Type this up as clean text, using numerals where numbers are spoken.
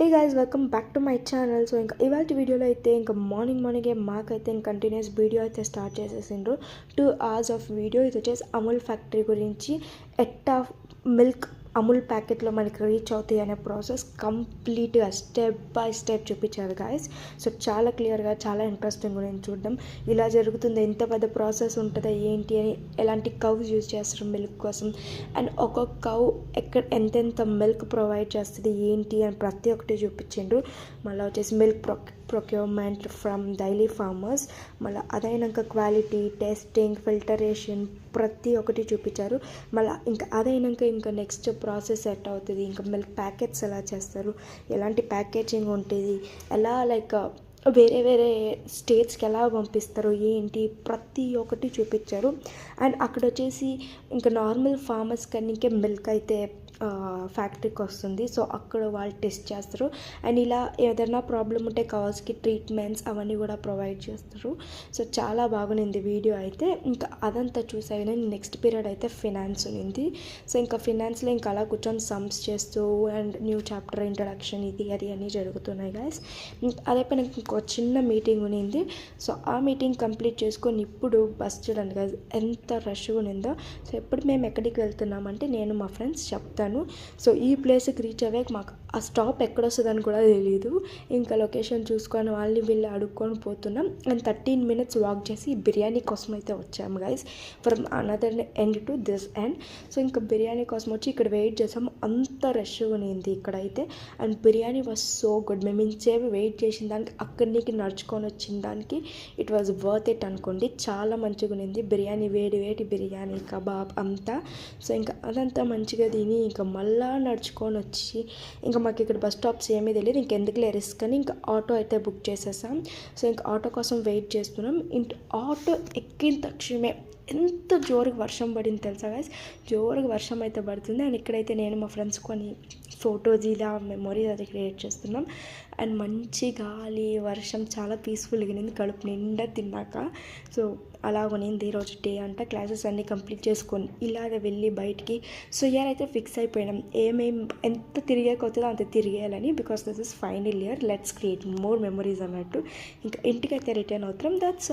A guys welcome back to my channel. So ఇంకా ఇవాళ వీడియోలో అయితే ఇంకా మార్నింగే మాకైతే ఇంకా కంటిన్యూస్ వీడియో అయితే స్టార్ట్ చేసేసిండ్రు. 2 hours of video. ఇది వచ్చేసి అమూల్ ఫ్యాక్టరీ గురించి ఎట్టా మిల్క్ అమూల్ ప్యాకెట్లో మనకి రీచ్ అవుతాయి అనే ప్రాసెస్ కంప్లీట్గా స్టెప్ బై స్టెప్ చూపించారు గాయస్. సో చాలా క్లియర్గా, చాలా ఇంట్రెస్టింగ్ నేను చూడడం. ఇలా జరుగుతుంది, ఎంత పెద్ద ప్రాసెస్ ఉంటుందా ఏంటి అని, ఎలాంటి కవ్స్ యూజ్ చేస్తారు మిల్క్ కోసం, అండ్ ఒక్కొక్క కవ్ ఎంతెంత మిల్క్ ప్రొవైడ్ చేస్తుంది ఏంటి అని ప్రతి ఒక్కటి చూపించిండ్రు. మళ్ళీ వచ్చేసి milk procurement from daily farmers, మళ్ళీ అదైనాక క్వాలిటీ టెస్టింగ్, ఫిల్టరేషన్ ప్రతి ఒక్కటి చూపించారు. మళ్ళీ ఇంకా అదైనాక ఇంకా నెక్స్ట్ ప్రాసెస్ సెట్ అవుతుంది, ఇంకా మిల్క్ ప్యాకెట్స్ ఎలా చేస్తారు, ఎలాంటి ప్యాకేజింగ్ ఉంటుంది, ఎలా లైక్ వేరే వేరే స్టేట్స్కి ఎలా పంపిస్తారు ఏంటి ప్రతి ఒక్కటి చూపించారు. అండ్ అక్కడ వచ్చేసి ఇంకా నార్మల్ ఫార్మర్స్ కన్నా మిల్క్ అయితే ఫ్యాక్టరీకి వస్తుంది. సో అక్కడ వాళ్ళు టెస్ట్ చేస్తారు అండ్ ఇలా ఏదైనా ప్రాబ్లం ఉంటే కావాల్సి ట్రీట్మెంట్స్ అవన్నీ కూడా ప్రొవైడ్ చేస్తారు. సో చాలా బాగుంది వీడియో అయితే. ఇంకా అదంతా చూసాను. నెక్స్ట్ పీరియడ్ అయితే ఫినాన్స్ ఉంది. సో ఇంకా ఫినాన్స్లో ఇంకా అలా కూర్చొని సమ్స్ చేస్తూ అండ్ న్యూ చాప్టర్ ఇంట్రడక్షన్ ఇది అది అన్నీ జరుగుతున్నాయి గాయస్. అదైపోయిన ఇంకో చిన్న మీటింగ్ ఉన్నింది. సో ఆ మీటింగ్ కంప్లీట్ చేసుకొని ఇప్పుడు బస్ చూడండి గాయస్ ఎంత రష్గా ఉన్నిందో. సో ఎప్పుడు మేము ఎక్కడికి వెళ్తున్నామంటే నేను మా ఫ్రెండ్స్ చెప్తాను. సో ఈ ప్లేస్కి రీచ్ అవ్వక మాకు ఆ స్టాప్ ఎక్కడొస్తుందని కూడా తెలియదు. ఇంకా లొకేషన్ చూసుకొని వాళ్ళని వీళ్ళు అడుక్కొని పోతున్నాం. అండ్ 13 minutes వాక్ చేసి బిర్యానీ కోసం అయితే వచ్చాము guys, from another end to this end. So ఇంకా బిర్యానీ కోసం వచ్చి ఇక్కడ వెయిట్ చేసాము. అంత రష్గా ఉన్నింది ఇక్కడైతే. And biryani was so good. మేము ఇంచేపు వెయిట్ చేసిన దానికి అక్కడి నుంచి నడుచుకొని వచ్చిన దానికి ఇట్ వాజ్ వర్త్ ఇట్ అనుకోండి. చాలా మంచిగా ఉన్నింది బిర్యానీ, వేడి వేడి బిర్యానీ, కబాబ్ అంతా. సో ఇంకా అదంతా మంచిగా తిని ఇంకా మళ్ళా నడుచుకొని వచ్చి ఇంకా మాకు ఇక్కడ బస్ స్టాప్స్ ఏమీ తెలియదు, ఇంకెందుకులే రిస్క్ అని ఇంకా ఆటో అయితే బుక్ చేసేసాం. సో ఇంకా ఆటో కోసం వెయిట్ చేస్తున్నాం. ఆటో ఎక్కిన తక్షణమే ఎంత జోరుగా వర్షం పడింది తెలుసా గైస్. జోరుగా వర్షం అయితే పడుతుంది. అండ్ ఇక్కడైతే నేను మా ఫ్రెండ్స్ కొన్ని ఫొటోస్ ఇలా మెమొరీస్ అది క్రియేట్ చేస్తున్నాం. అండ్ మంచి గాలి, వర్షం చాలా పీస్ఫుల్గా ఉంది కడుపు నిండా తిన్నాక. సో అలా కొనింది ఈరోజు డే అంట. క్లాసెస్ అన్నీ కంప్లీట్ చేసుకొని ఇలాగ వెళ్ళి బయటికి. సో ఇయర్ అయితే ఫిక్స్ అయిపోయినాం ఎంత తిరిగేకొస్తుందో అంత తిరిగేయాలని, because this is final year, let's create more memories అన్నట్టు. ఇంకా ఇంటికైతే రిటర్న్ అవుతాం. దట్స్